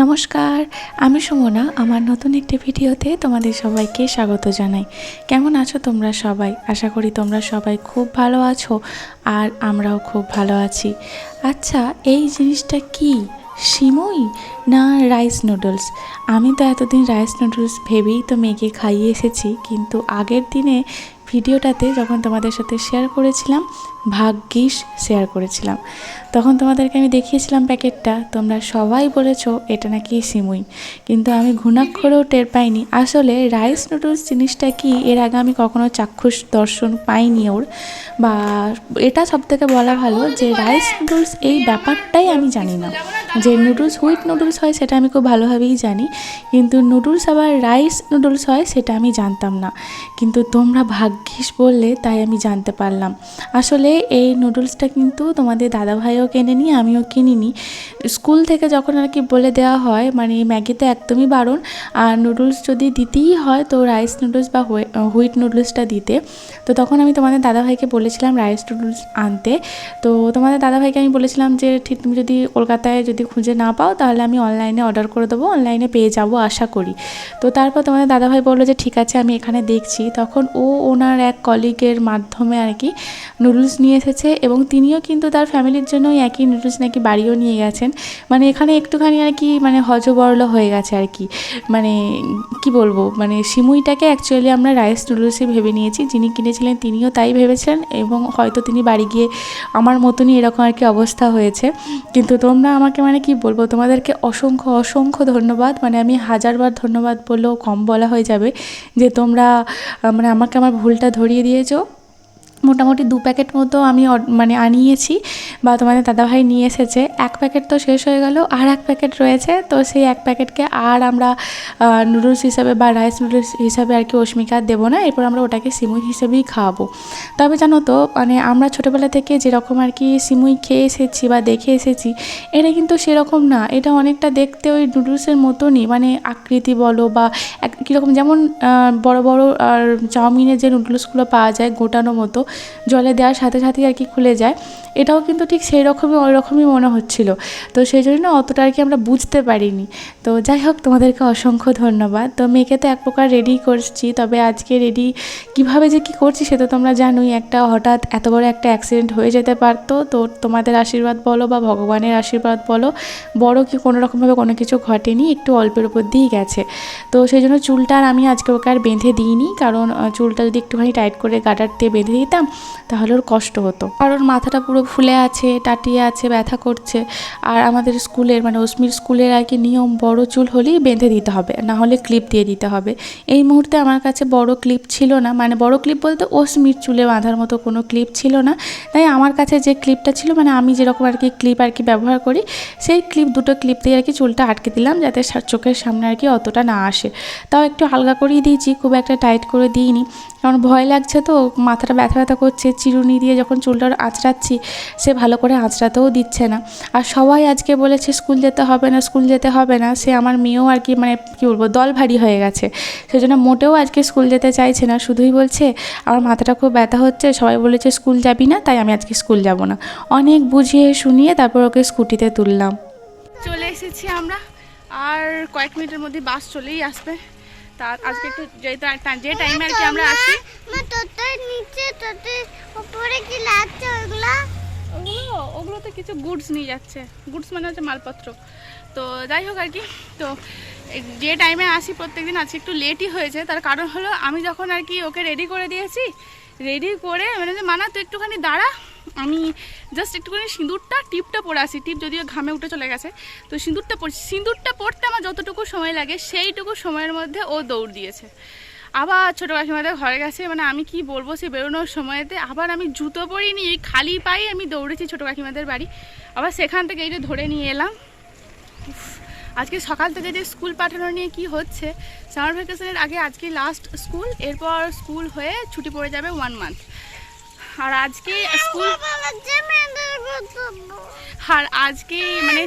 নমস্কার, আমি সুমনা। আমার নতুন একটি ভিডিওতে তোমাদের সবাইকে স্বাগত জানাই। কেমন আছো তোমরা সবাই? আশা করি তোমরা সবাই খুব ভালো আছো, আর আমরাও খুব ভালো আছি। আচ্ছা, এই জিনিসটা কি? সিমুই না রাইস নুডলস? আমি তো এতদিন রাইস নুডলস ভেবেই তো মেয়েকে খাইয়ে এসেছি, কিন্তু আগের দিনে ভিডিওটাতে যখন তোমাদের সাথে শেয়ার করেছিলাম, ভাগ্যিস শেয়ার করেছিলাম, তখন তোমাদেরকে আমি দেখিয়েছিলাম প্যাকেটটা। তোমরা সবাই বলেছো এটা নাকি সিমুই, কিন্তু আমি ঘুণাক্ষরেও টের পাইনি আসলে রাইস নুডলস জিনিসটা কি। এর আগে আমি কখনো চাক্ষুষ দর্শন পাইনি ওর, বা এটা সবথেকে বলা ভালো যে রাইস নুডলস এই ব্যাপারটাই আমি জানি না। যে নুডলস হুইট নুডলস হয় সেটা আমি খুব ভালোভাবেই জানি, কিন্তু নুডলস আবার রাইস নুডলস হয় সেটা আমি জানতাম না। কিন্তু তোমরা ভাগ্যিস বললে, তাই আমি জানতে পারলাম। আসলে এই নুডলসটা কিন্তু তোমাদের দাদাভাইও কেনেনি, আমিও কিনিনি। স্কুল থেকে যখন আর কি বলে দেওয়া হয়, মানে ম্যাগিতে একদমই বারণ, আর নুডলস যদি দিতেই হয় তো রাইস নুডলস বা হুইট নুডলসটা দিতে। তো তখন আমি তোমাদের দাদাভাইকে বলেছিলাম রাইস নুডলস আনতে। তো তোমাদের দাদাভাইকে আমি বলেছিলাম যে ঠিক তুমি যদি কলকাতায় যদি খুঁজে না পাও তাহলে আমি অনলাইনে অর্ডার করে দেবো, অনলাইনে পেয়ে যাবো আশা করি। তো তারপর তোমাদের দাদাভাই বললো যে ঠিক আছে, আমি এখানে দেখছি। তখন ওনার এক কলিগের মাধ্যমে আর কি নুডলস নিয়ে এসেছে, এবং তিনিও কিন্তু তার ফ্যামিলির জন্য একই নুডলস নাকি বাড়িও নিয়ে গেছেন। মানে এখানে একটুখানি আর কি মানে হজবরল হয়ে গেছে আর কি। মানে কি বলবো, মানে সিমুইটাকে অ্যাকচুয়ালি আমরা রাইস নুডলসই ভেবে নিয়েছি। যিনি কিনেছিলেন তিনিও তাই ভেবেছিলেন, এবং হয়তো তিনি বাড়ি গিয়ে আমার মতনই এরকম আর কি অবস্থা হয়েছে। কিন্তু তোমরা আমাকে মানে কি বলবো, তোমাদেরকে অসংখ্য অসংখ্য ধন্যবাদ। মানে আমি হাজারবার ধন্যবাদ বললেও কম বলা হয়ে যাবে, যে তোমরা মানে আমাকে আমার ভুলটা ধরিয়ে দিয়েছো। মোটামুটি 2 প্যাকেট মতো আমি মানে আনিয়েছি, বা তোমাদের দাদাভাই নিয়ে এসেছে। 1 প্যাকেট তো শেষ হয়ে গেল, আর 1 প্যাকেট রয়েছে। তো সেই 1 প্যাকেটকে আর আমরা নুডলস হিসাবে বা রাইস নুডলস হিসাবে আর কি অস্মিকা দেবো না, এরপর আমরা ওটাকে সিমুই হিসেবেই খাওয়াবো। তবে জানো তো, মানে আমরা ছোটোবেলা থেকে যেরকম আর কি সিমুই খেয়ে এসেছি বা দেখে এসেছি, এটা কিন্তু সেরকম না। এটা অনেকটা দেখতে ওই নুডলসের মতনই, মানে আকৃতি বলো বা কীরকম, যেমন বড় বড় আর চাউমিনের যে নুডলসগুলো পাওয়া যায় গোটানো মতো, জলে দেওয়ার সাথে সাথেই আর কি খুলে যায়, এটাও কিন্তু ঠিক সেই রকমই ওই রকমই মনে হচ্ছিলো। তো সেই জন্য অতটা আর কি আমরা বুঝতে পারিনি। তো যাই হোক, তোমাদেরকে অসংখ্য ধন্যবাদ। তো মেয়েকে তো এক প্রকার রেডি করছি, তবে আজকে রেডি কীভাবে যে কী করছি সে তো তোমরা জানোই। একটা হঠাৎ এত বড় একটা অ্যাক্সিডেন্ট হয়ে যেতে পারতো। তো তোমাদের আশীর্বাদ বলো বা ভগবানের আশীর্বাদ বলো, বড় কি কোনো রকমভাবে কোনো কিছু ঘটেনি, একটু অল্পের উপর দিয়েই গেছে। তো সেই জন্য চুলটা আর আমি আজকে ওকে আর বেঁধে দিইনি, কারণ চুলটা যদি একটুখানি টাইট করে গার্ডার দিয়ে বেঁধে দিতাম তাহলে ওর কষ্ট হতো। আর ওর মাথাটা পুরো ফুলে আছে, টাটিয়ে আছে, ব্যথা করছে। আর আমাদের স্কুলের মানে অস্মির স্কুলের আর কি নিয়ম, বড় চুল হলেই বেঁধে দিতে হবে, না হলে ক্লিপ দিয়ে দিতে হবে। এই মুহূর্তে আমার কাছে বড় ক্লিপ ছিল না, মানে বড় ক্লিপ বলতে অস্মির চুলে বাঁধার মতো কোনো ক্লিপ ছিল না। তাই আমার কাছে যে ক্লিপটা ছিল, মানে আমি যেরকম আর কি ক্লিপ আর কি ব্যবহার করি, সেই দুটো ক্লিপ দিয়ে আর কি চুলটা আটকে দিলাম, যাতে চোখের সামনে আর কি অতটা না আসে। তাও একটু হালকা করেই দিয়েছি, খুব একটা টাইট করে দিইনি, কারণ ভয় লাগছে তো, মাথাটা ব্যথা ব্যথা করছে। চিরুনি দিয়ে যখন চুলটা আঁচড়াচ্ছি, সে ভালো করে আঁচড়াতেও দিচ্ছে না। আর সবাই আজকে বলেছে স্কুল যেতে হবে না, স্কুল যেতে হবে না। সে আমার মেয়েও আর কি মানে কী বলবো, দল ভারী হয়ে গেছে। সেজন্য মোটেও আজকে স্কুল যেতে চাইছে না, শুধুই বলছে আমার মাথাটা খুব ব্যথা হচ্ছে, সবাই বলেছে স্কুল যাবি না, তাই আমি আজকে স্কুল যাব না। অনেক বুঝিয়ে শুনিয়ে তারপর ওকে স্কুটিতে তুললাম। চলে এসেছি আমরা, আর কয়েক মিনিটের মধ্যে বাস চলেই আসবে। তা আজকে একটু যে টাইমে আর কি আমরা আসি, ওগুলো তো কিছু গুডস নিয়ে যাচ্ছে। গুডস মানে হচ্ছে মালপত্র। তো যাই হোক আর কি, তো যে টাইমে আসি প্রত্যেকদিন আজকে একটু লেটই হয়েছে। তার কারণ হলো আমি যখন আর কি ওকে রেডি করে দিয়েছি, রেডি করে মানে যে মানা তুই একটুখানি দাঁড়া, আমি জাস্ট একটুখানি সিঁদুরটা টিপটা পরে আসি। টিপ যদিও ঘামে উঠে চলে গেছে, তো সিঁদুরটা পড়ছি। সিঁদুরটা পড়তে আমার যতটুকু সময় লাগে সেইটুকু সময়ের মধ্যে ও দৌড় দিয়েছে। আবার ছোটো কাকিমাদের ঘরে গেছে, মানে আমি কি বলবো, সে বেরোনোর সময়তে আবার আমি জুতো পরিনি, খালি পায়ে আমি দৌড়েছি ছোটো কাকিমাদের বাড়ি। আবার সেখান থেকে এই যে ধরে নিয়ে এলাম। আজকে সকাল থেকে যে স্কুল পাঠানো নিয়ে কি হচ্ছে, সামার ভ্যাকেশনের আগে আজকে লাস্ট স্কুল, এরপর স্কুল হয়ে ছুটি পড়ে যাবে 1 মান্থ। আর আজকে স্কুল, আর আজকে মানে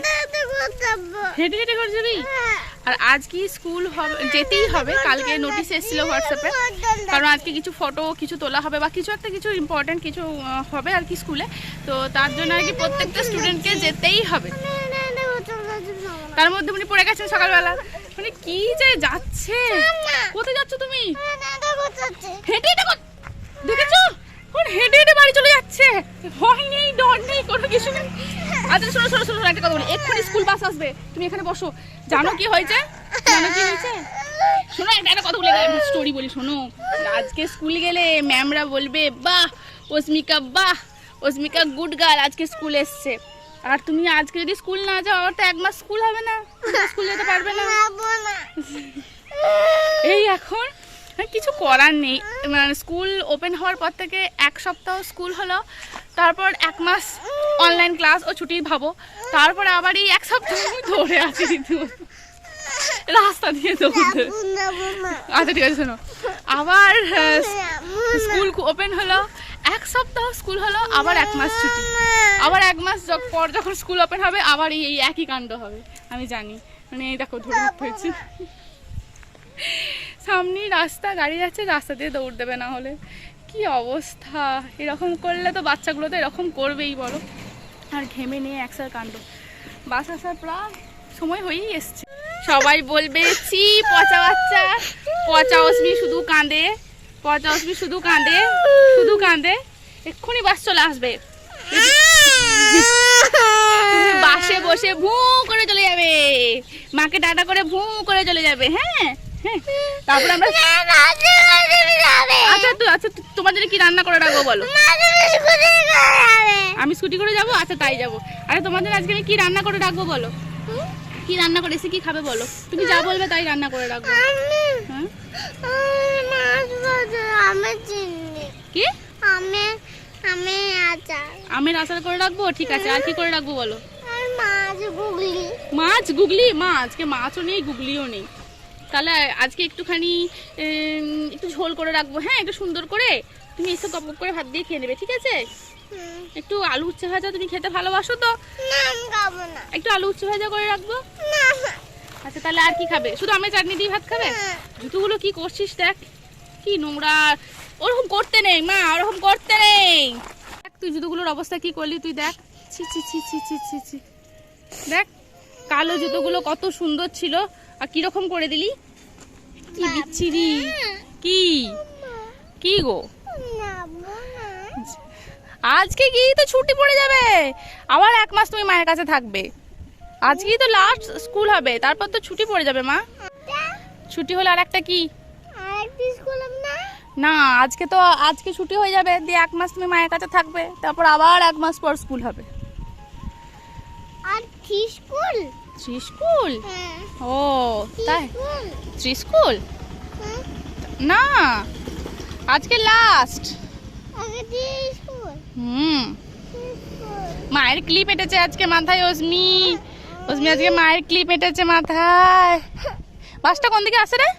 হেঁটে হেঁটে করে যাবি। আর আজকে স্কুল হবে, যেতেই হবে। কালকে নোটিশ এসেছিলো হোয়াটসঅ্যাপে, কারণ আজকে কিছু ফটো কিছু তোলা হবে বা কিছু একটা কিছু ইম্পর্টেন্ট কিছু হবে আর কি স্কুলে। তো তার জন্য আর কি প্রত্যেকটা স্টুডেন্টকে যেতেই হবে। তার মধ্যে উনি পড়ে গেছেন সকালবেলা। মানে কি যে যাচ্ছে। কোথায় যাচ্ছ তুমি? হেঁটে হেঁটে দেখেছো হেঁটে হেঁটে বাড়ি চলে যাচ্ছে। ভয় নেই, ডর নেই, কোনো কিছু নেই। আচ্ছা শোনো শোনো শোনো, একটা কথা বলি, এক্ষুনি স্কুল বাস আসবে, তুমি এখানে বসো। জানো কি হয়েছে? শোনো একটা কথা বলে স্টোরি বলি, শোনো। আজকে স্কুল গেলে ম্যামরা বলবে বাহ অস্মিকা গুড গার্ল, আজকে স্কুল এসছে। আর তুমি আজকে যদি স্কুল না যাও আবার তো 1 মাস স্কুল হবে না, স্কুল যেতে পারবে না। এই এখন কিছু করার নেই, মানে স্কুল ওপেন হওয়ার পর থেকে 1 সপ্তাহ স্কুল হলো, তারপর 1 মাস অনলাইন ক্লাস ও ছুটি ভাবো, তারপরে আবার এই 1 সপ্তাহ ধরে আছি রাস্তা দিয়ে দৌড়তে। আচ্ছা ঠিক আছে শোনো, আবার স্কুল ওপেন হলো, 1 সপ্তাহ স্কুল হলো, আবার 1 মাস ছুটি, আবার 1 মাস পর যখন স্কুল ওপেন হবে আবার এই একই কাণ্ড হবে। আমি জানি, মানে এই দেখো ধরে রাখতে হয়েছে। সামনে রাস্তা, গাড়ি যাচ্ছে, রাস্তা দিয়ে দৌড় দেবে, না হলে কি অবস্থা। এরকম করলে তো বাচ্চাগুলো তো এরকম করবেই বলো। আর ঘেমে নিয়ে একসার কাণ্ড। বাস আসার প্রায় সময় হয়েই এসছে। সবাই বলবে ছি পচা বাচ্চা, পচা অস্মি শুধু কাঁদে, পচা অস্মি শুধু কাঁদে, শুধু কাঁদে। এক্ষুনি বাস চলে আসবে, তুমি বাসে বসে ভু করে চলে যাবে, মাকে টাটা করে ভু করে চলে যাবে। হ্যাঁ হ্যাঁ, তারপর আমরা আচ্ছা তোমার জন্য কি রান্না করে রাখবো বলো? আমি স্কুটি করে যাবো, আচ্ছা তাই যাবো। আরে তোমার জন্য আজকে কি রান্না করে রাখবো বলো? কি রান্না করে, এসে কি খাবে বলো? তুমি যা বলবে তাই রান্না করে রাখবো। কি আমের আচার করে রাখবো, ঠিক আছে। আর কি করে রাখবো বলো? মাছ গুগলি, আজকে মাছও নেই গুগলিও নেই। তাহলে আজকে একটুখানি একটু ঝোল করে রাখবো, হ্যাঁ একটু সুন্দর করে। তুমি এসে গপ করে ভাত দিয়ে খেয়ে নেবে, ঠিক আছে? একটু আলু উচ্ছে ভাজা তুমি খেতে ভালোবাসো তো? একটু আলু উচ্ছে ভাজা করে রাখবো। আচ্ছা তাহলে আর কি খাবে? শুধু আমের চাটনি দিয়ে ভাত খাবে? জুতোগুলো কি করছিস দেখ, কি নোংরা। ওরকম করতে নেই মা, ওরকম করতে নেই। তুই জুতোগুলোর অবস্থা কি করলি তুই দেখ। ছি ছি ছি ছি ছি ছি ছি, দেখ কালো জুতোগুলো কত সুন্দর ছিল আর কিরকম করে দিলি, কি বিচ্ছিরি। কি কি গো, আজকে কি তো ছুটি পড়ে যাবে, আবার 1 মাস তুমি মায়ের কাছে থাকবে। আজকেই তো লাস্ট স্কুল হবে, তারপর তো ছুটি পড়ে যাবে মা। ছুটি হলে আর একটা কি না, আজকে ছুটি হয়ে যাবে, দিয়ে 1 মাস তুমি মায়ের কাছে থাকবে, তারপর আবার 1 মাস পর স্কুল হবে। আর স্কুল ও তাই, স্কুল না আজকে লাস্ট। মায়ের ক্লিপ এঁটেছে আজকে মাথায় অস্মি আজকে মায়ের ক্লিপ এঁটেছে মাথায়। বাসটা কোন দিকে আসে রে?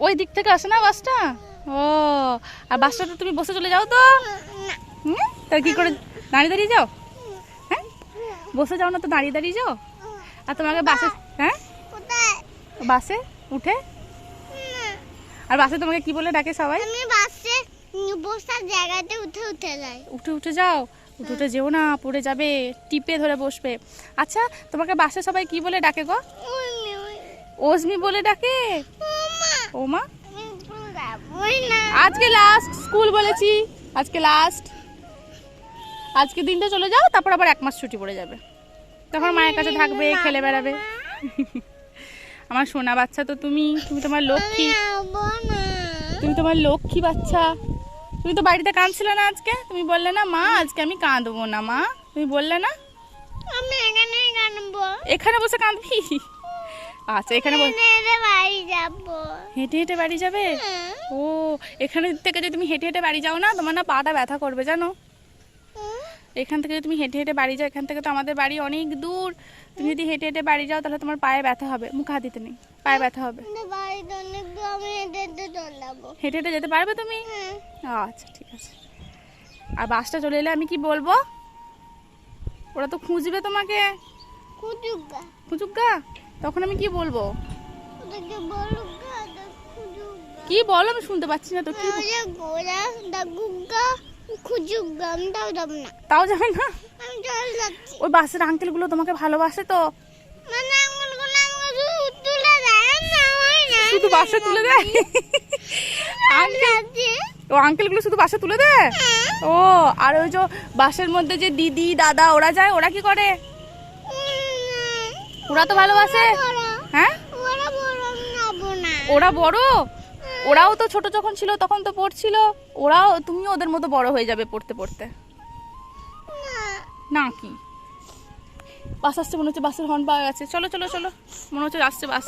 ওই দিক থেকে আসে না বাসটা? ও, আর বাসটাতে তুমি বসে চলে যাও তো? তা কি করে দাঁড়িয়ে দাঁড়িয়ে যাও? হ্যাঁ বসে যাও না তো, দাঁড়িয়ে দাঁড়িয়ে যাও। আর তোমাকে বাসে, হ্যাঁ বাসে উঠে, আর বাসে তোমাকে কি বলে ডাকে সবাই? বসার জায়গাতে উঠে যাও, উঠে যেও না, পড়ে যাবে, টিপে ধরে বসবে। আচ্ছা তোমাকে বাসে সবাই কি বলে ডাকে গো? অস্মি বলে ডাকে। ও মা, আজকে লাস্ট স্কুল বলেছি, আজকে লাস্ট। আজকে দিনটা চলে যাও, তারপর আবার 1 মাস ছুটি পড়ে যাবে, তখন মায়ের কাছে থাকবে, খেলে বেড়াবে। আমার সোনা বাচ্চা তো তুমি তোমার লক্ষ্মী, তুমি তোমার লক্ষ্মী বাচ্চা। তুমি তো বাড়িতে কাঁদছিলে না আজকে? তুমি বললে না মা আজকে আমি কাঁদবো না মা, তুমি বললে না? আমি এখানেই কাঁদবো। এখানে বসে কাঁদবি? আচ্ছা এখানে বাড়ি যাবো। হেঁটে হেঁটে বাড়ি যাবে? ও, এখানে থেকে যদি তুমি হেঁটে হেঁটে বাড়ি যাও না, তোমার না পাটা ব্যথা করবে জানো। এখান থেকে যদি তুমি হেঁটে হেঁটে বাড়ি যাও, এখান থেকে তো আমাদের বাড়ি অনেক দূর, তুমি যদি হেঁটে হেঁটে বাড়ি যাও তাহলে তোমার পায়ে ব্যথা হবে। মুখে হাত দিতে নেই, পায়ে ব্যথা হবে। হেঁটে হেঁটে যেতে পারবে তুমি? আচ্ছা ঠিক আছে। আর বাসটা চলে এলে আমি কি বলবো? ওরা তো খুঁজবে তোমাকে, খুঁজুগা, তখন আমি কি বলবো? কি বলো আমি শুনতে পাচ্ছি না তো। কি তাও যাবে না? ওই বাসের আঙ্কেল গুলো তোমাকে ভালোবাসে তো, শুধু বাসা তুলে দেয়? ও আঙ্কেলগুলো শুধু বাসা তুলে দেয়? ও আর ওই যে বাসের মধ্যে যে দিদি দাদা ওরা যায়, ওরা কি করে? ওরা তো ভালোবাসে। হ্যাঁ ওরা বড়, ওরাও তো ছোট যখন ছিল তখন তো পড়ছিল, ওরাও তুমি ওদের মতো বড় হয়ে যাবে পড়তে পড়তে। না কি বাস আসছে মনে হচ্ছে, বাসের হর্ন পাওয়া গেছে। চলো চলো চলো, মনে হচ্ছে আসছে বাস।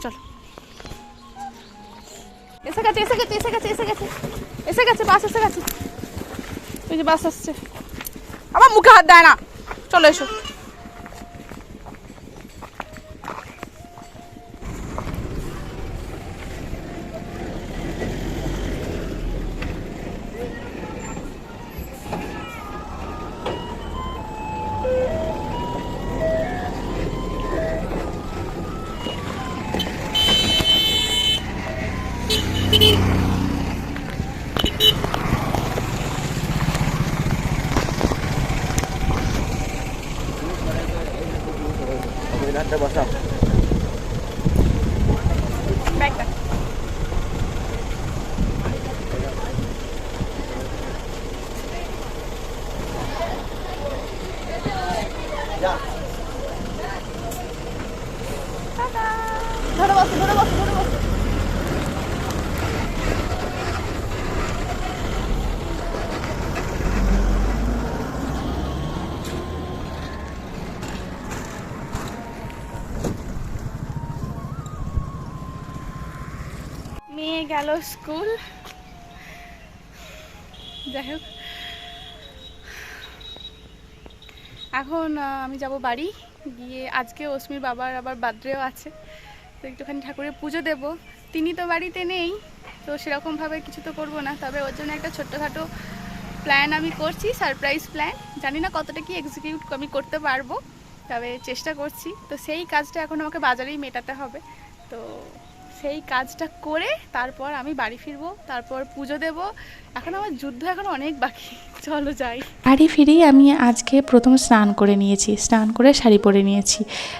চলো, এসে গেছে এসে গেছে এসে গেছে এসে গেছে এসে গেছে বাস এসে গেছে। ওই যে বাস আসছে, আমার মুখে হাত দেয় না। চলো এসো। ব্যাগটা ধরে বসো ধরে বসো ধরে বসো। মেয়ে গেল স্কুল। যাই হোক, এখন আমি যাব বাড়ি গিয়ে। আজকে অস্মির বাবার আবার বার্থডেও আছে, তো একটুখানি ঠাকুরের পুজো দেব। তিনি তো বাড়িতে নেই, তো সেরকমভাবে কিছু তো করবো না, তবে ওর জন্য একটা ছোট্টখাটো প্ল্যান আমি করছি, সারপ্রাইজ প্ল্যান। জানি না কতটা কি এক্সিকিউট আমি করতে পারবো, তবে চেষ্টা করছি। তো সেই কাজটা এখন আমাকে বাজারেই মেটাতে হবে, তো সেই কাজটা করে তারপর আমি বাড়ি ফিরবো, তারপর পুজো দেব। এখন আমার যুদ্ধ এখন অনেক বাকি, চলো যাই। বাড়ি ফিরেই আমি আজকে প্রথম স্নান করে নিয়েছি, স্নান করে শাড়ি পরে নিয়েছি।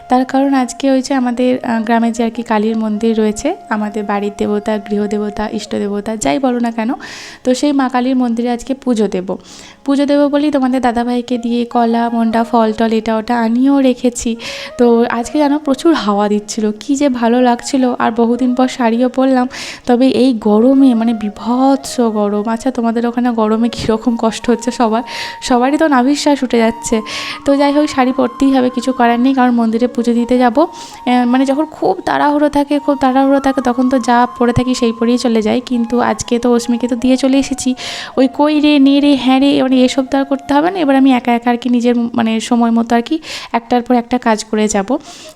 তার কারণ আজকে ওই যে আমাদের গ্রামে যে আর কি কালীর মন্দির রয়েছে, আমাদের বাড়ির দেবতা, গৃহদেবতা, ইষ্ট দেবতা যাই বলো না কেন, তো সেই মা কালীর মন্দিরে আজকে পুজো দেব বলেই তোমাদের দাদাভাইকে দিয়ে কলা মন্ডা ফল টল এটা ওটা আনিয়েও রেখেছি। তো আজকে যেন প্রচুর হাওয়া দিচ্ছিল, কি যে ভালো লাগছিল। আর বহুদিন পর শাড়িও পরলাম, তবে এই গরমে মানে বিভৎস গরম। আচ্ছা তোমাদের ওখানে গরমে কীরকম কষ্ট হচ্ছে সবারই তো নাভিশ্বাস উঠে যাচ্ছে। তো যাই হোক, শাড়ি পরতেই হবে, কিছু করার নেই, কারণ মন্দিরে পুজো দিতে যাব। মানে যখন খুব তাড়াহুড়ো থাকে তখন তো যা পরে থাকি সেই পরেই চলে যাই। কিন্তু আজকে তো অস্মিকে তো দিয়ে চলে এসেছি, ওই কই রে নে রে হ্যাঁ রে, মানে এসব তো আর করতে হবে না। এবার আমি একা একা আর কি নিজের মানে সময় মতো আর কি একটার পর একটা কাজ করে যাব।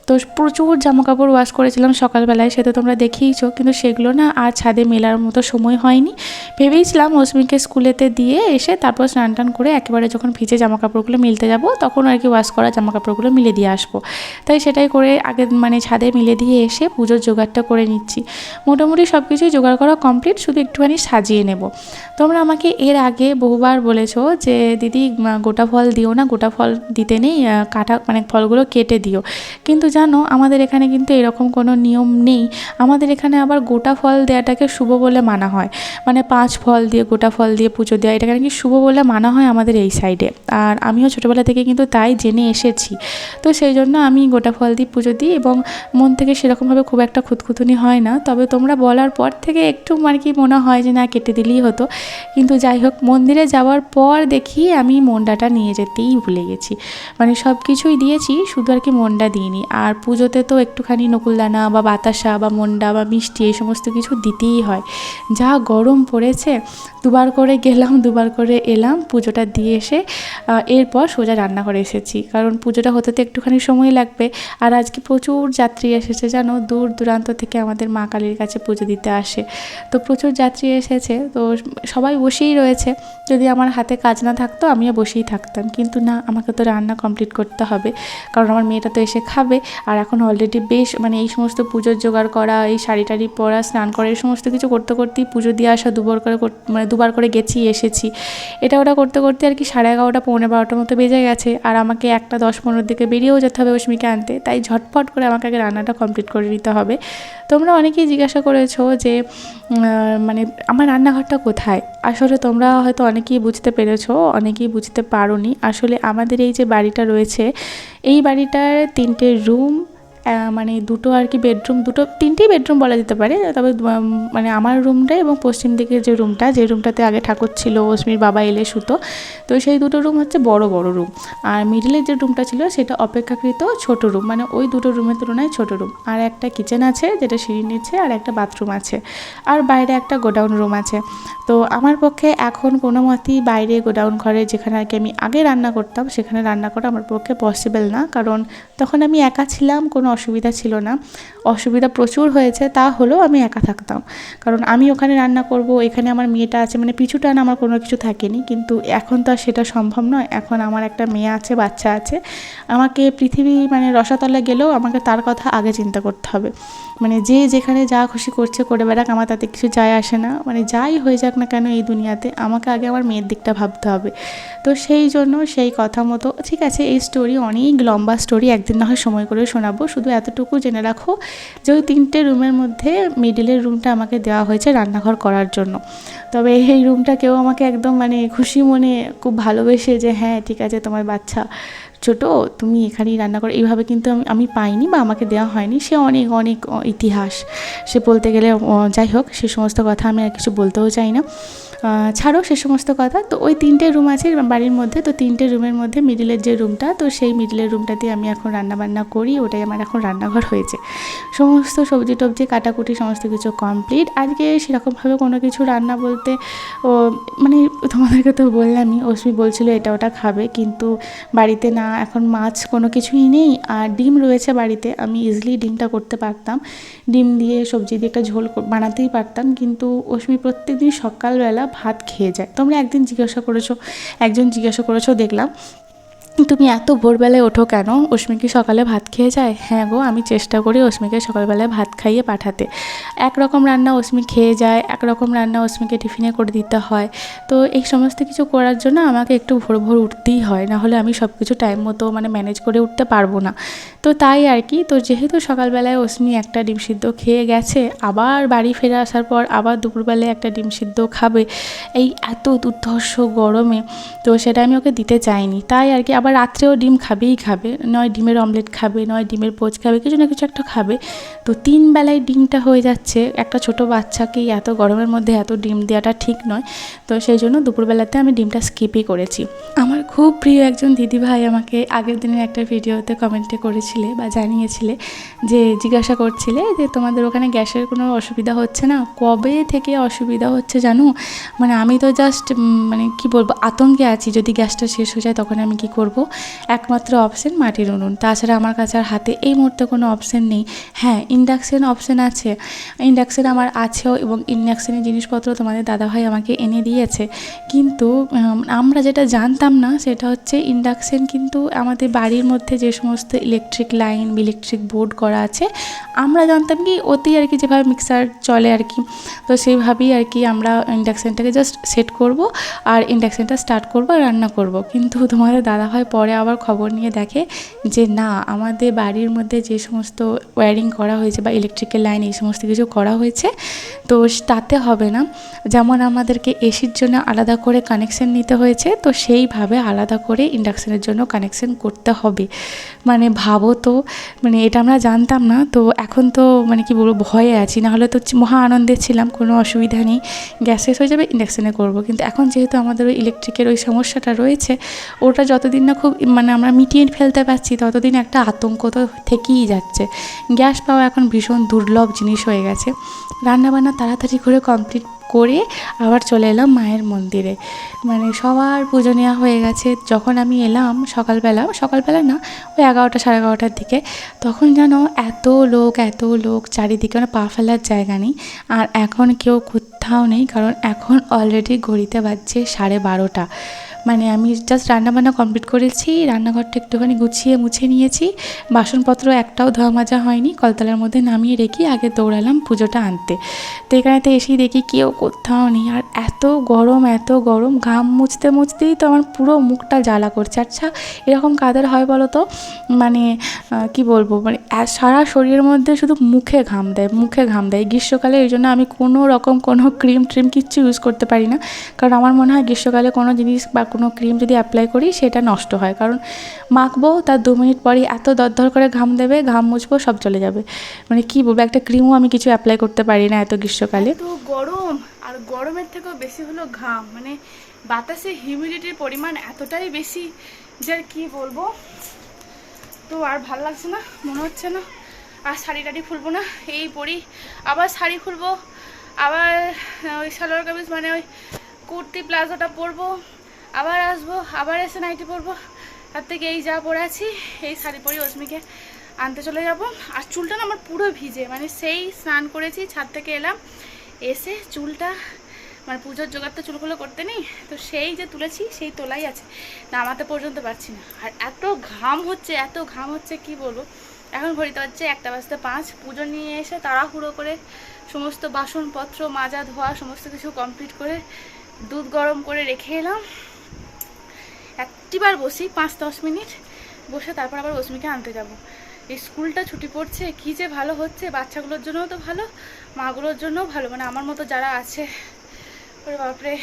তো প্রচুর জামাকাপড় ওয়াশ করেছিলাম সকালবেলায়, সে তো তোমরা দেখিয়েছো, কিন্তু সেগুলো না আর ছাদে মেলার মতো সময় হয়নি। ভেবেইছিলাম অস্মিকে স্কুলেতে দিয়ে এসে তারপর স্নান টান করে একেবারে যখন ভিজে জামাকাপড়গুলো মিলতে যাব তখন আর কি ওয়াশ করা জামাকাপড়গুলো মিলে দিয়ে আসবো। তাই সেটাই করে আগে মানে ছাদে মিলে দিয়ে এসে পুজোর জোগাড়টা করে নিচ্ছি। মোটামুটি সব কিছুই জোগাড় করা কমপ্লিট, শুধু একটুখানি সাজিয়ে নেব। তোমরা আমাকে এর আগে বহুবার বলেছো যে দিদি গোটা ফল দিও না, গোটা ফল দিতে নেই, কাটা মানে ফলগুলো কেটে দিও। কিন্তু জানো আমাদের এখানে কিন্তু এরকম কোনো নিয়ম নেই। আমাদের এখানে আবার গোটা ফল দেওয়াটাকে শুভ বলে মানা হয়, মানে 5 ফল দিয়ে গোটা ফল দিয়ে পুজো দেওয়া এটাকে নাকি শুভ বলে মানা হয় আমাদের এই সাইডে। আর আমিও ছোটোবেলা থেকে কিন্তু তাই জেনে এসেছি। তো সেই জন্য আমি গোটা ফল দিয়ে পুজো দিই এবং মন থেকে সেরকমভাবে খুব একটা খুঁতখুঁতুনি হয় না। তবে তোমরা বলার পর থেকে একটু মানে কি মনে হয় যে না কেটে দিলেই হতো। কিন্তু যাই হোক, মন্দিরে যাওয়ার পর দেখি আমি মন্ডাটা নিয়ে যেতেই ভুলে গেছি। মানে সব কিছুই দিয়েছি, শুধু আর কি মন্ডা দিইনি। আর পুজোতে তো একটুখানি নকুলদানা বা বাতাসা বা মন্ডা বা মিষ্টি এই সমস্ত কিছু দিতেই হয়। যা গরম পড়েছে, দুবার করে গেলাম দুবার করে এলাম, পুজোটা দিয়ে এসে এরপর সোজা রান্নাঘরে এসেছি, কারণ পুজোটা হতে তো একটুখানি সময় লাগবে। আর আজকে প্রচুর যাত্রী এসেছে জানো, দূর দূরান্ত থেকে আমাদের মা কালীর কাছে পুজো দিতে আসে। তো প্রচুর যাত্রী এসেছে, তো সবাই বসেই রয়েছে। যদি আমার হাতে কাজ না থাকতো আমিও বসেই থাকতাম, কিন্তু না, আমাকে তো রান্না কমপ্লিট করতে হবে, কারণ আমার মেয়েটা তো এসে খাবে। আর এখন অলরেডি বেশ মানে এই সমস্ত পুজোর জোগাড় করা, এই শাড়ি টাড়ি পরা, স্নান করা, এই সমস্ত কিছু করতে করতেই পুজো দিয়ে আসা দুবার করে গেছি এসেছি। এটা ওটা করতে করতে আর আর কি 11:30 পৌনে 12টার মতো বেজে গেছে, আর আমাকে 1:10-15 দিকে বেরিয়েও যেতে হবে অস্মিকে আনতে, তাই ঝটপট করে আমাকে আগে রান্নাটা কমপ্লিট করে নিতে হবে। তোমরা অনেকেই জিজ্ঞাসা করেছো যে মানে আমার রান্নাঘরটা কোথায়। আসলে তোমরা হয়তো অনেকেই বুঝতে পেরেছো, অনেকেই বুঝতে পারোনি। আসলে আমাদের এই যে বাড়িটা রয়েছে, এই বাড়িটার 3টে রুম, মানে দুটো আর কি বেডরুম, তিনটেই বেডরুম বলা যেতে পারে। তবে মানে আমার রুমটা এবং পশ্চিম দিকের যে রুমটাতে আগে ঠাকুর ছিল, অস্মির বাবা এলে শুতো, তো সেই দুটো রুম হচ্ছে বড় বড় রুম। আর মিডিলের যে রুমটা ছিল সেটা অপেক্ষাকৃত ছোট রুম, মানে ওই দুটো রুমের তুলনায় ছোট রুম। আর একটা কিচেন আছে যেটা সিঁড়ির নিচে, আর একটা বাথরুম আছে, আর বাইরে একটা গোডাউন রুম আছে। তো আমার পক্ষে এখন কোনো মতেই বাইরে গোডাউন ঘরে, যেখানে আর কি আমি আগে রান্না করতাম, সেখানে রান্না করা আমার পক্ষে পসিবল না, কারণ তখন আমি একা ছিলাম, কোনো অসুবিধা ছিল না। অসুবিধা প্রচুর হয়েছে, তা হলেও আমি একা থাকতাম, কারণ আমি ওখানে রান্না করব, এখানে আমার মেয়েটা আছে, মানে পিছু টান আমার কোনো কিছু থাকেনি। কিন্তু এখন তো আর সেটা সম্ভব নয়। এখন আমার একটা মেয়ে আছে, বাচ্চা আছে, আমাকে পৃথিবী মানে রসাতলে গেলেও আমাকে তার কথা আগে চিন্তা করতে হবে। মানে যে যেখানে যা খুশি করছে করে বেড়াক, আমার তাতে কিছু যায় আসে না। মানে যাই হয়ে যাক না কেন এই দুনিয়াতে, আমাকে আগে আমার মেয়ের দিকটা ভাবতে হবে। তো সেই জন্য সেই কথা মতো, ঠিক আছে, এই স্টোরি অনেক লম্বা স্টোরি, একদিন না হয় সময় করে শোনাবো। শুধু এতটুকু জেনে রাখো যে ওই 3টে রুমের মধ্যে মিডিলের রুমটা আমাকে দেওয়া হয়েছে রান্নাঘর করার জন্য। তবে এই রুমটা কেউ আমাকে একদম মানে খুশি মনে খুব ভালোবেসে যে হ্যাঁ ঠিক আছে তোমার বাচ্চা ছোটো, তুমি এখানেই রান্না করো, এইভাবে কিন্তু আমি পাইনি বা আমাকে দেওয়া হয়নি। সে অনেক অনেক ইতিহাস, সে বলতে গেলে যাই হোক, সে সমস্ত কথা আমি আর কিছু বলতেও চাই না, ছাড়ো সে সমস্ত কথা। তো ওই 3টে রুম আছে বাড়ির মধ্যে, তো 3টে রুমের মধ্যে মিডিলের যে রুমটা, তো সেই মিডিলের রুমটাতে আমি এখন রান্নাবান্না করি, ওটাই আমার এখন রান্নাঘর হয়েছে। সমস্ত সবজি টবজি কাটাকুটি সমস্ত কিছু কমপ্লিট। আজকে সেরকমভাবে কোনো কিছু রান্না বলতে ও মানে তোমাদেরকে তো বললামই, অস্মি বলছিল এটা ওটা খাবে, কিন্তু বাড়িতে না এখন মাছ কোনো কিছুই নেই, আর ডিম রয়েছে বাড়িতে, আমি ইজিলি ডিমটা করতে পারতাম, ডিম দিয়ে সবজি দিয়ে একটা ঝোল বানাতেই পারতাম। কিন্তু অস্মি প্রত্যেকদিন সকালবেলা ভাত খেয়ে যায়। তোমরা একজন জিজ্ঞাসা করেছো দেখলাম, তুমি এত ভোরবেলায় ওঠো কেন, অস্মি কি সকালে ভাত খেয়ে যায়? হ্যাঁ গো, আমি চেষ্টা করি অস্মিকে সকালবেলায় ভাত খাইয়ে পাঠাতে। একরকম রান্না অস্মি খেয়ে যায়, একরকম রান্না অস্মিকে টিফিনে করে দিতে হয়। তো এই সমস্ত কিছু করার জন্য আমাকে একটু ভোর ভোর উঠতেই হয়, নাহলে আমি সব কিছু টাইম মতো মানে ম্যানেজ করে উঠতে পারবো না। তো তাই আর কি, তো যেহেতু সকালবেলায় অস্মি একটা ডিম সিদ্ধ খেয়ে গেছে, আবার বাড়ি ফিরে আসার পর আবার দুপুরবেলায় একটা ডিম সিদ্ধ খাবে এই এত দুর্ধর্ষ গরমে, তো সেটা আমি ওকে দিতে চাইনি। তাই আর কি, আবার রাত্রেও ডিম খাবেই খাবে, নয় ডিমের অমলেট খাবে, নয় ডিমের পোচ খাবে, কিছু না কিছু একটা খাবে। তো 3 বেলায় ডিমটা হয়ে যাচ্ছে, একটা ছোট বাচ্চাকে এত গরমের মধ্যে এত ডিম দেওয়াটা ঠিক নয়। তো সেই জন্য দুপুরবেলাতে আমি ডিমটা স্কিপই করেছি। আমার খুব প্রিয় একজন দিদিভাই আমাকে আগের দিনের একটা ভিডিওতে কমেন্টে করেছিলে বা জানিয়েছিলে, যে জিজ্ঞাসা করছিলে যে তোমাদের ওখানে গ্যাসের কোনো অসুবিধা হচ্ছে না, কবে থেকে অসুবিধা হচ্ছে জানো। মানে আমি তো জাস্ট মানে কি বলবো, আতঙ্কে আছি, যদি গ্যাসটা শেষ হয়ে যায় তখন আমি কি করব। একমাত্র অপশন মাটির উনুন, তাছাড়া আমার কাছে আর হাতে এই মুহূর্তে কোনো অপশন নেই। হ্যাঁ, ইন্ডাকশান অপশন আছে, ইন্ডাকশান আমার আছেও, এবং ইন্ডাকশানের জিনিসপত্র তোমাদের দাদাভাই আমাকে এনে দিয়েছে। কিন্তু আমরা যেটা জানতাম না সেটা হচ্ছে ইন্ডাকশান কিন্তু আমাদের বাড়ির মধ্যে যে সমস্ত ইলেকট্রিক লাইন বা ইলেকট্রিক বোর্ড করা আছে, আমরা জানতাম কি ওতেই আর কি যেভাবে মিক্সার চলে আর কি, তো সেইভাবেই আর কি আমরা ইন্ডাকশানটাকে জাস্ট সেট করব আর ইন্ডাকশানটা স্টার্ট করব আর রান্না করব। কিন্তু তোমাদের দাদাভাই পরে আবার খবর নিয়ে দেখে যে না, আমাদের বাড়ির মধ্যে যে সমস্ত ওয়্যারিং করা হয়েছে বা ইলেকট্রিক্যাল লাইন এই সমস্ত কিছু করা হয়েছে, তো তাতে হবে না। যেমন আমাদেরকে এসির জন্য আলাদা করে কানেকশান নিতে হয়েছে, তো সেইভাবে আলাদা করে ইন্ডাকশানের জন্য কানেকশান করতে হবে। মানে ভাবো তো, মানে এটা আমরা জানতাম না। তো এখন তো মানে কি বলবো, ভয়ে আছি, নাহলে তো মহা আনন্দে ছিলাম, কোনো অসুবিধা নেই, গ্যাস শেষ হয়ে যাবে ইন্ডাকশানে করব। কিন্তু এখন যেহেতু আমাদের ওই ইলেকট্রিকের ওই সমস্যাটা রয়েছে, ওটা যতদিন না খুব মানে আমরা মিটিয়ে ফেলতে পারছি, ততদিন একটা আতঙ্ক তো থেকেই যাচ্ছে। গ্যাস পাওয়া এখন ভীষণ দুর্লভ জিনিস হয়ে গেছে। রান্নাবান্না তাড়াতাড়ি করে কমপ্লিট করে আবার চলে এলাম মায়ের মন্দিরে। মানে সবার পুজো নেওয়া হয়ে গেছে। যখন আমি এলাম সকালবেলা না, ওই 11টা 11:30টার দিকে, তখন যেন এত লোক চারিদিকে, মানে পা ফেলার জায়গা নেই। আর এখন কেউ কোথাও নেই, কারণ এখন অলরেডি ঘড়িতে বাজছে 12:30। মানে আমি জাস্ট রান্নাবান্না কমপ্লিট করেছি, রান্নাঘরটা একটুখানি গুছিয়ে মুছে নিয়েছি, বাসনপত্র একটাও ধোয়া মাজা হয়নি, কলতলার মধ্যে নামিয়ে রেখে আগে দৌড়ালাম পুজোটা আনতে। তো এখানেতে এসেই দেখি কেউ কোথাও নেই, আর এত গরম, ঘাম মুছতে মুছতেই তো আমার পুরো মুখটা জ্বালা করছে। আচ্ছা এরকম কাদের হয় বলো তো, মানে কি বলবো, মানে সারা শরীরের মধ্যে শুধু মুখে ঘাম দেয় গ্রীষ্মকালে। এই জন্য আমি কোনো রকম কোনো ক্রিম কিচ্ছু ইউজ করতে পারি না, কারণ আমার মনে হয় গ্রীষ্মকালে কোনো জিনিস বা কোনো ক্রিম যদি অ্যাপ্লাই করি সেটা নষ্ট হয়, কারণ মাখবো তার 2 মিনিট পরেই এত দরদর করে ঘাম দেবে, ঘাম মুছবো সব চলে যাবে। মানে কি বলবো, একটা ক্রিমও আমি কিছু অ্যাপ্লাই করতে পারি না এত গ্রীষ্মকালে। তো গরম, আর গরমের থেকেও বেশি হলো ঘাম, মানে বাতাসে হিউমিডিটির পরিমাণ এতটাই বেশি যে আর কি বলবো। তো আর ভালো লাগছে না, মনে হচ্ছে না আর শাড়ি টাড়ি খুলবো না, এই পরি আবার শাড়ি খুলবো, আবার ওই সালোয়ার কামিজ মানে ওই কুর্তি প্লাজোটা পরবো, আবার আসবো, আবার এসে নাইটি পরবো। তার থেকে এই যা পরে আছি এই শাড়ি পরি অস্মিকে আনতে চলে যাব। আর চুলটা না আমার পুরো ভিজে, মানে সেই স্নান করেছি, ছাদ থেকে এলাম, এসে চুলটা মানে পুজোর জোগাড় তো চুলগুলো করতে নেই, তো সেই যে তুলেছি সেই তোলাই আছে, নামাতে পর্যন্ত পারছি না। আর এত ঘাম হচ্ছে কি বলবো। এখন ঘড়িতে হচ্ছে 1:05, পুজো নিয়ে এসে তাড়াহুড়ো করে সমস্ত বাসনপত্র মাজা ধোয়া সমস্ত কিছু কমপ্লিট করে দুধ গরম করে রেখে এলাম। একটিবার বসি 5-10 মিনিট বসে তারপর আবার অস্মিকে আনতে যাব। এই স্কুলটা ছুটি পড়ছে, কী যে ভালো হচ্ছে, বাচ্চাগুলোর জন্যও তো ভালো, মাগুলোর জন্যও ভালো, মানে আমার মতো যারা আছে। ওরে বাপরে,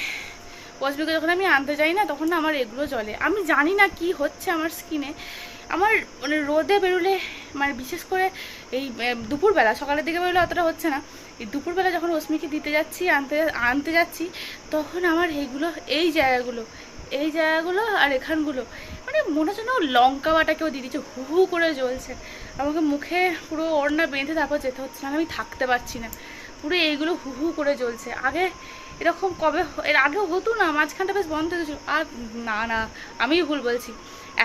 অস্মিকে যখন আমি আনতে যাই না তখন না আমার এগুলো জ্বলে। আমি জানি না কি হচ্ছে আমার স্কিনে, আমার মানে রোদে বেরোলে, মানে বিশেষ করে এই দুপুরবেলা, সকালের দিকে বেরোলে অতটা হচ্ছে না, এই দুপুরবেলা যখন অস্মিকে দিতে যাচ্ছি আনতে যাচ্ছি তখন আমার এই জায়গাগুলো আর এখানগুলো মানে মনে হচ্ছে না লঙ্কা বাটা কেউ দিয়ে দিচ্ছে, হু হু করে জ্বলছে। আমাকে মুখে পুরো ওড়না বেঁধে তারপর যেতে হচ্ছে, না আমি থাকতে পারছি না, পুরো এইগুলো হু হু করে জ্বলছে। আগে এরকম এর আগেও হতো না, মাঝখানটা বেশ বন্ধ হয়েছিল। আর না আমিই ভুল বলছি,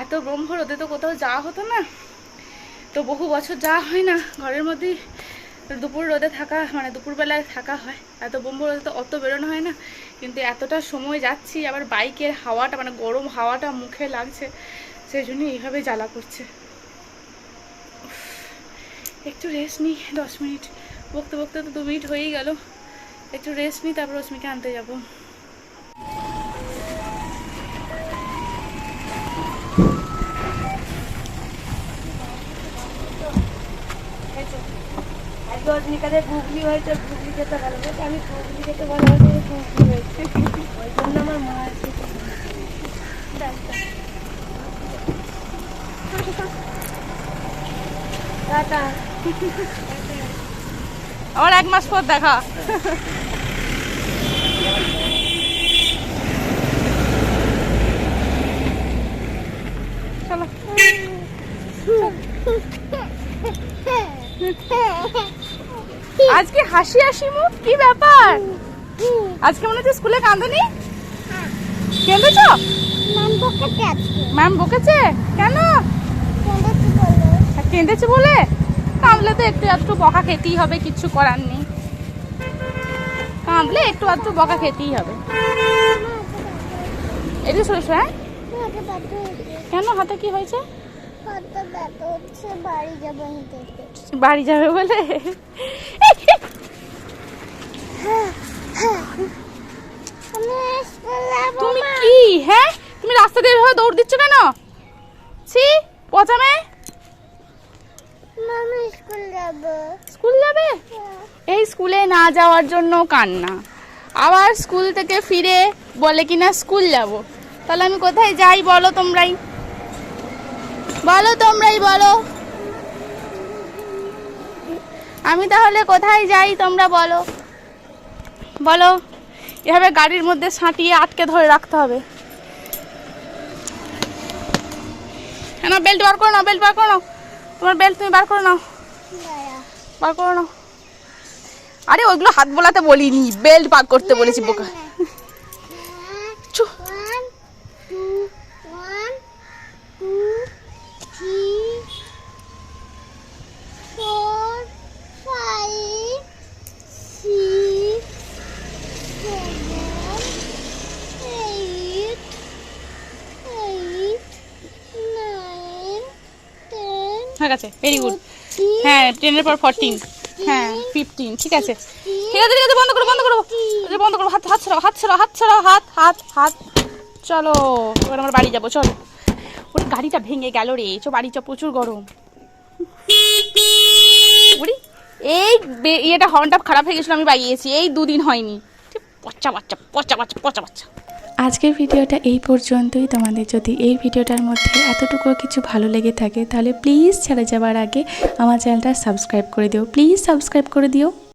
এত ব্রহ্ম রোদে তো কোথাও যাওয়া হতো না, তো বহু বছর যাওয়া হয় না, ঘরের মধ্যেই দুপুর রোদে থাকা, মানে দুপুরবেলায় থাকা হয়, এত ব্রহ্ম রোদে তো অত বেরোনো হয় না। কিন্তু এতটা সময় যাচ্ছি, আবার বাইকের হাওয়াটা মানে গরম হাওয়াটা মুখে লাগছে, সেই জন্য এইভাবে জ্বালা করছে। একটু রেস্ট নিই 10 মিনিট, বকতে বকতে তো 2 মিনিট হয়েই গেল, একটু রেস্ট নিই তারপর অস্মিকে আনতে যাব। রজনীকালে ঘুগনি হয়েছে, ঘুগনি খেতে ভালো হয়েছে, আমি ঘুগনি খেতে ভালো হয়েছে, ঘুগনি হয়েছে, ওই জন্য আমার মা আছে। টাটা। আবার 1 মাস পর দেখা। চলো আজকে হাসি হাসি মুখ, কি ব্যাপার? আজকে মনে হচ্ছে স্কুলে কাঁদনি, কেঁদেছ? ম্যাম বকেছে কেন? কেঁদেছে বলে? কাঁদলে তো একটু বকা খেতেই হবে, কিচ্ছু করার নেই, কাঁদলে একটু বকা খেতেই হবে। এটা শুনেছ? হ্যাঁ কেন, হাতে কি হয়েছে? বাড়ি যাবে বলে? তুমি কি, হ্যাঁ তুমি রাস্তা দিয়ে এভাবে দৌড় দিচ্ছ কেন? ছি পচামে। স্কুল যাবে? এই স্কুলে না যাওয়ার জন্য কান্না, আবার স্কুল থেকে ফিরে বলে কিনা স্কুল যাব। তাহলে আমি কোথায় যাই বলো তোমরাই বলো, আমি তাহলে কোথায় যাই তোমরা বলো। এভাবে গাড়ির মধ্যে সাঁটিয়ে আটকে ধরে রাখতে হবে। হ্যাঁ বেল্ট বার করো নাও, তোমার বেল্ট তুমি বার করে নাও। আরে ওইগুলো হাত বোলাতে বলিনি, বেল্ট বার করতে বলেছি বোকা। আছে, ভেরি গুড। হ্যাঁ 10 এর পর 14, হ্যাঁ 15, ঠিক আছে ঠিক আছে ঠিক আছে, বন্ধ করো বন্ধ করো বন্ধ করো, হাত হাত ছড়াও হাত ছড়াও হাত ছড়াও, হাত হাত হাত। চলো এবার আমরা বাড়ি যাবো, চলো। ওর গাড়িটা ভেঙে গেল রে, চো বাড়ি চ, প্রচুর গরম। এই ইয়েটা হর্নটা খারাপ হয়ে গেছিলো, আমি বাগিয়েছি, এই 2 দিন হয়নি। পচা বাচ্চা পচা বাচ্চা পচা বাচ্চা। আজকের ভিডিওটা এই পর্যন্তই। তোমাদের যদি এই ভিডিওটার মধ্যে এতটুকু কিছু ভালো লেগে থাকে তাহলে প্লিজ ছেড়ে যাওয়ার আগে আমার চ্যানেলটা সাবস্ক্রাইব করে দিও, প্লিজ সাবস্ক্রাইব করে দিও।